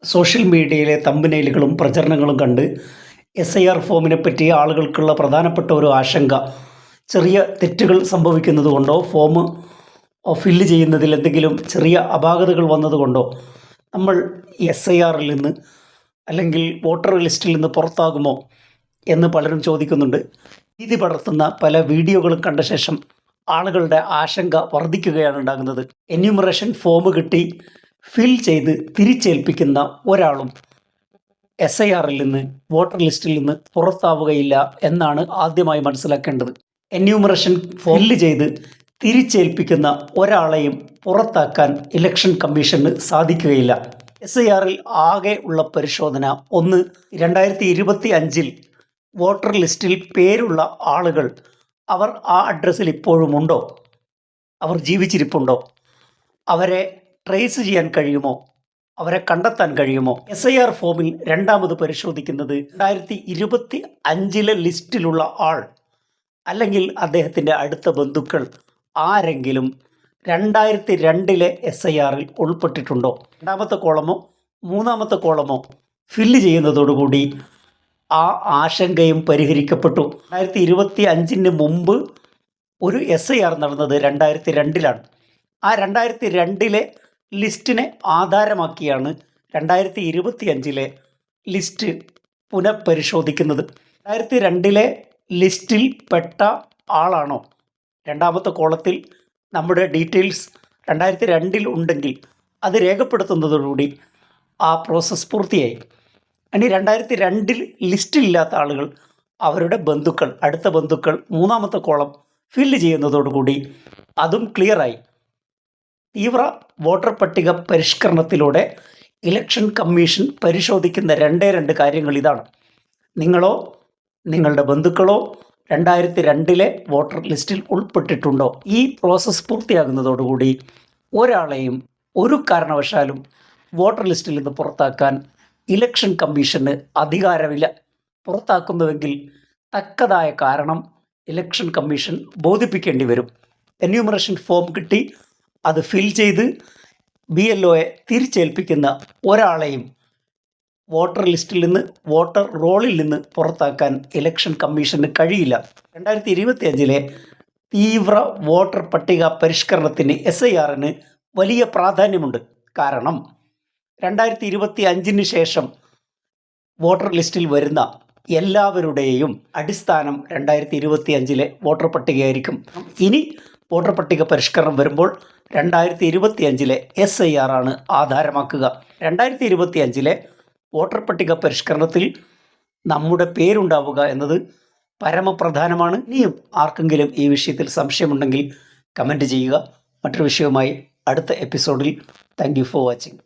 Social മീഡിയയിലെ തമ്പനെയിലുകളും പ്രചരണങ്ങളും കണ്ട് SIR ഫോമിനെ പറ്റി ആളുകൾക്കുള്ള പ്രധാനപ്പെട്ട ഒരു ആശങ്ക ചെറിയ തെറ്റുകൾ സംഭവിക്കുന്നത് കൊണ്ടോ ഫോം ഫില്ല് ചെയ്യുന്നതിൽ എന്തെങ്കിലും ചെറിയ അപാകതകൾ വന്നതുകൊണ്ടോ നമ്മൾ SIRൽ നിന്ന് അല്ലെങ്കിൽ വോട്ടർ ലിസ്റ്റിൽ നിന്ന് പുറത്താകുമോ എന്ന് പലരും ചോദിക്കുന്നുണ്ട്. ഭീതി പടർത്തുന്ന പല വീഡിയോകളും കണ്ട ശേഷം ആളുകളുടെ ആശങ്ക വർദ്ധിക്കുകയാണ് ഉണ്ടാകുന്നത്. എന്യൂമറേഷൻ ഫോം കിട്ടി ഫിൽ ചെയ്ത് തിരിച്ചേൽപ്പിക്കുന്ന ഒരാളും SIRൽ നിന്ന് വോട്ടർ ലിസ്റ്റിൽ നിന്ന് പുറത്താവുകയില്ല എന്നാണ് ആദ്യമായി മനസ്സിലാക്കേണ്ടത്. എന്യൂമറേഷൻ ഫില്ല് ചെയ്ത് തിരിച്ചേൽപ്പിക്കുന്ന ഒരാളെയും പുറത്താക്കാൻ ഇലക്ഷൻ കമ്മീഷന് സാധിക്കുകയില്ല. SIRൽ ആകെ ഉള്ള പരിശോധന 2025 വോട്ടർ ലിസ്റ്റിൽ പേരുള്ള ആളുകൾ അവർ ആ അഡ്രസ്സിൽ ഇപ്പോഴുമുണ്ടോ, അവർ ജീവിച്ചിരിപ്പുണ്ടോ, അവരെ ട്രേസ് ചെയ്യാൻ കഴിയുമോ, അവരെ കണ്ടെത്താൻ കഴിയുമോ. SIR ഫോമിൽ രണ്ടാമത് പരിശോധിക്കുന്നത് 2025 ലിസ്റ്റിലുള്ള ആൾ അല്ലെങ്കിൽ അദ്ദേഹത്തിൻ്റെ അടുത്ത ബന്ധുക്കൾ ആരെങ്കിലും 2002 SIRൽ ഉൾപ്പെട്ടിട്ടുണ്ടോ. രണ്ടാമത്തെ കോളമോ മൂന്നാമത്തെ കോളമോ ഫില്ല് ചെയ്യുന്നതോടുകൂടി ആ ആശങ്കയും പരിഹരിക്കപ്പെട്ടു. 2025 മുമ്പ് ഒരു SIR നടന്നത് 2002 ആ 2002 ലിസ്റ്റിനെ ആധാരമാക്കിയാണ് 2025 ലിസ്റ്റ് പുനഃപരിശോധിക്കുന്നത്. 2002 ലിസ്റ്റിൽ പെട്ട ആളാണോ, രണ്ടാമത്തെ കോളത്തിൽ നമ്മുടെ ഡീറ്റെയിൽസ് 2002 ഉണ്ടെങ്കിൽ അത് രേഖപ്പെടുത്തുന്നതോടുകൂടി ആ പ്രോസസ്സ് പൂർത്തിയായി. ഇനി 2002 ലിസ്റ്റിലില്ലാത്ത ആളുകൾ അവരുടെ ബന്ധുക്കൾ, അടുത്ത ബന്ധുക്കൾ മൂന്നാമത്തെ കോളം ഫില്ല് ചെയ്യുന്നതോടുകൂടി അതും ക്ലിയറായി. തീവ്ര വോട്ടർ പട്ടിക പരിഷ്കരണത്തിലൂടെ ഇലക്ഷൻ കമ്മീഷൻ പരിശോധിക്കുന്ന രണ്ട് കാര്യങ്ങൾ ഇതാണ്. നിങ്ങളോ നിങ്ങളുടെ ബന്ധുക്കളോ 2002 വോട്ടർ ലിസ്റ്റിൽ ഉൾപ്പെട്ടിട്ടുണ്ടോ. ഈ പ്രോസസ്സ് പൂർത്തിയാകുന്നതോടുകൂടി ഒരാളെയും ഒരു കാരണവശാലും വോട്ടർ ലിസ്റ്റിൽ നിന്ന് പുറത്താക്കാൻ ഇലക്ഷൻ കമ്മീഷന് അധികാരമില്ല. പുറത്താക്കുന്നുവെങ്കിൽ തക്കതായ കാരണം ഇലക്ഷൻ കമ്മീഷൻ ബോധിപ്പിക്കേണ്ടി വരും. എന്യൂമറേഷൻ ഫോം കിട്ടി അത് ഫിൽ ചെയ്ത് BLOയെ തിരിച്ചേൽപ്പിക്കുന്ന ഒരാളെയും വോട്ടർ ലിസ്റ്റിൽ നിന്ന്, വോട്ടർ റോളിൽ നിന്ന് പുറത്താക്കാൻ ഇലക്ഷൻ കമ്മീഷന് കഴിയില്ല. 2025 തീവ്ര വോട്ടർ പട്ടിക പരിഷ്കരണത്തിന് SIRന് വലിയ പ്രാധാന്യമുണ്ട്. കാരണം 2025 ശേഷം വോട്ടർ ലിസ്റ്റിൽ വരുന്ന എല്ലാവരുടെയും അടിസ്ഥാനം 2025 വോട്ടർ പട്ടികയായിരിക്കും. ഇനി വോട്ടർ പട്ടിക പരിഷ്കരണം വരുമ്പോൾ 2025 SIR ആണ് ആധാരമാക്കുക. 2025 വോട്ടർ പട്ടിക പരിഷ്കരണത്തിൽ നമ്മുടെ പേരുണ്ടാവുക എന്നത് പരമപ്രധാനമാണ്. ഇനിയും ആർക്കെങ്കിലും ഈ വിഷയത്തിൽ സംശയമുണ്ടെങ്കിൽ കമൻറ്റ് ചെയ്യുക. മറ്റൊരു വിഷയവുമായി അടുത്ത എപ്പിസോഡിൽ. Thank you for watching.